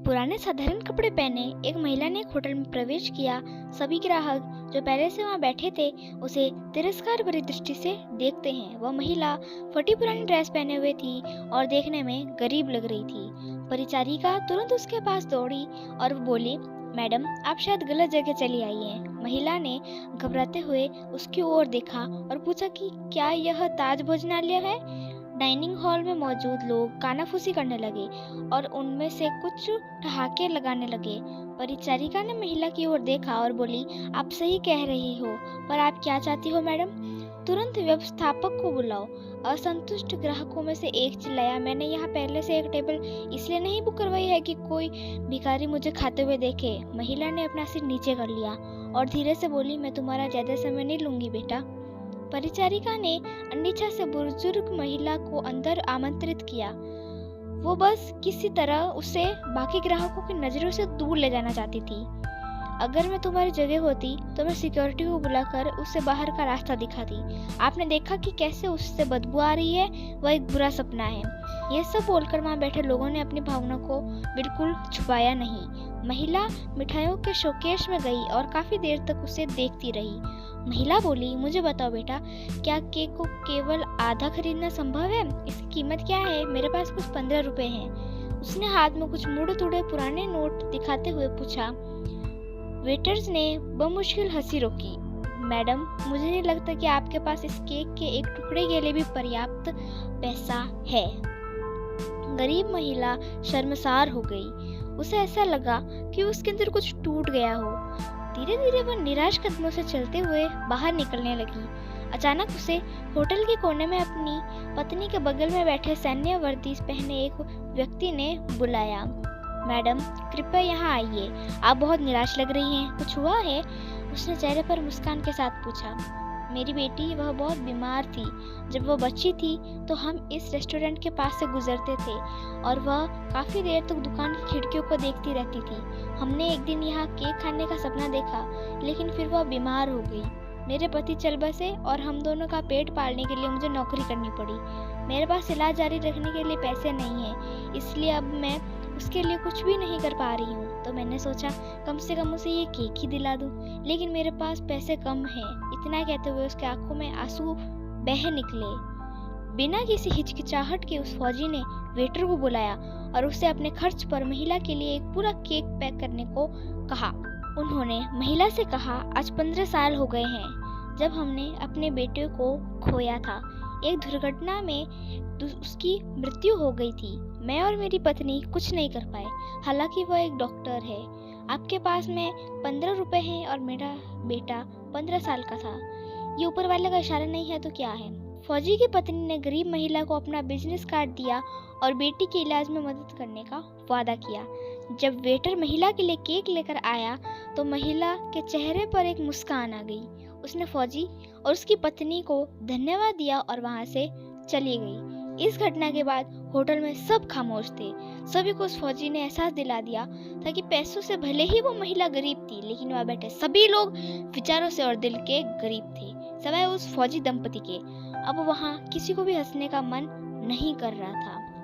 पुराने साधारण कपड़े पहने एक महिला ने एक होटल में प्रवेश किया। सभी ग्राहक जो पहले से वहां बैठे थे उसे तिरस्कार भरी दृष्टि से देखते हैं। वह महिला फटी पुरानी ड्रेस पहने हुए थी और देखने में गरीब लग रही थी। परिचारिका तुरंत उसके पास दौड़ी और वो बोली, मैडम, आप शायद गलत जगह चली आई हैं। महिला ने घबराते हुए उसकी ओर देखा और पूछा कि क्या यह ताज भोजनालय है। डाइनिंग हॉल में मौजूद लोग कानाफूसी करने लगे और उनमें से कुछ ठहाके लगाने लगे। परिचारिका ने महिला की ओर देखा और बोली, आप सही कह रही हो, पर आप क्या चाहती हो मैडम? तुरंत व्यवस्थापक को बुलाओ। असंतुष्ट ग्राहकों में से एक चिल्लाया, मैंने यहाँ पहले से एक टेबल इसलिए नहीं बुक करवाई है कि कोई भिखारी मुझे खाते हुए देखे। महिला ने अपना सिर नीचे कर लिया और धीरे से बोली, मैं तुम्हारा ज्यादा समय नहीं लूंगी बेटा। परिचारिका ने अनिच्छा से बुजुर्ग महिला को अंदर आमंत्रित किया। वो बस किसी तरह उसे बाकी ग्राहकों की नजरों से दूर ले जाना चाहती थी। अगर मैं तुम्हारी जगह होती तो मैं सिक्योरिटी को बुलाकर उसे बाहर का रास्ता दिखाती। आपने देखा कि कैसे उससे बदबू आ रही है, वह एक बुरा सपना है। यह सब बोलकर वहां बैठे लोगों ने अपनी भावना को बिल्कुल छुपाया नहीं। महिला मिठाइयों के शोकेस में गई और काफी देर तक उसे देखती रही। महिला बोली, मुझे बताओ बेटा, क्या केक को केवल आधा खरीदना संभव है? इसकी कीमत क्या है? मेरे पास कुछ 15 रुपए हैं। उसने हाथ में कुछ मुड़े तुड़े पुराने नोट दिखाते हुए पूछा। वेटर्स ने बमुश्किल हंसी रोकी। मैडम, मुझे नहीं लगता कि आपके पास इस केक के एक टुकड़े के लिए भी पर्याप्त पैसा है। गरीब महिला शर्मसार हो गई। उसे ऐसा लगा कि उसके अंदर कुछ टूट गया हो। धीरे धीरे वह निराश कदमों से चलते हुए बाहर निकलने लगी। अचानक उसे होटल के कोने में अपनी पत्नी के बगल में बैठे सैन्य वर्दी पहने एक व्यक्ति ने बुलाया। मैडम, कृपया यहाँ आइए, आप बहुत निराश लग रही हैं, कुछ हुआ है? उसने चेहरे पर मुस्कान के साथ पूछा। मेरी बेटी, वह बहुत बीमार थी। जब वह बच्ची थी तो हम इस रेस्टोरेंट के पास से गुजरते थे और वह काफी देर तक दुकान की खिड़कियों को देखती रहती थी। हमने एक दिन यहाँ केक खाने का सपना देखा, लेकिन फिर वह बीमार हो गई। मेरे पति चल बसे और हम दोनों का पेट पालने के लिए मुझे नौकरी करनी पड़ी। मेरे पास इलाज जारी रखने के लिए पैसे नहीं हैं, इसलिए अब मैं उसके लिए कुछ भी नहीं कर पा रही हूँ। तो मैंने सोचा कम से कम उसे ये केक ही दिला दूँ, लेकिन मेरे पास पैसे कम हैं। इतना कहते हुए उसके आंखों में आंसू बह निकले। बिना किसी हिचकिचाहट के उस फौजी ने वेटर को बुलाया और उसे अपने खर्च पर महिला के लिए एक पूरा केक पैक करने को कहा। उन्होंने महिला से कहा, आज 15 साल हो गए हैं जब हमने अपने बेटे को खोया था। एक दुर्घटना में उसकी मृत्यु हो गई थी। मैं और मेरी पत्नी कुछ नहीं कर पाए, हालांकि वह एक डॉक्टर है। आपके पास में 15 रुपए हैं और मेरा बेटा 15 साल का था। ये ऊपर वाले का इशारा नहीं है तो क्या है? फौजी की पत्नी ने गरीब महिला को अपना बिजनेस कार्ड दिया और बेटी के इलाज में मदद करने का वादा किया। जब वेटर महिला के लिए केक लेकर आया तो महिला के चेहरे पर एक मुस्कान आ गई। उसने फौजी और उसकी पत्नी को धन्यवाद दिया और वहां से चली गई। इस घटना के बाद होटल में सब खामोश थे। सभी को उस फौजी ने एहसास दिला दिया था कि पैसों से भले ही वो महिला गरीब थी, लेकिन वहां बैठे सभी लोग विचारों से और दिल के गरीब थे, सिवाय उस फौजी दंपति के। अब वहां किसी को भी हंसने का मन नहीं कर रहा था।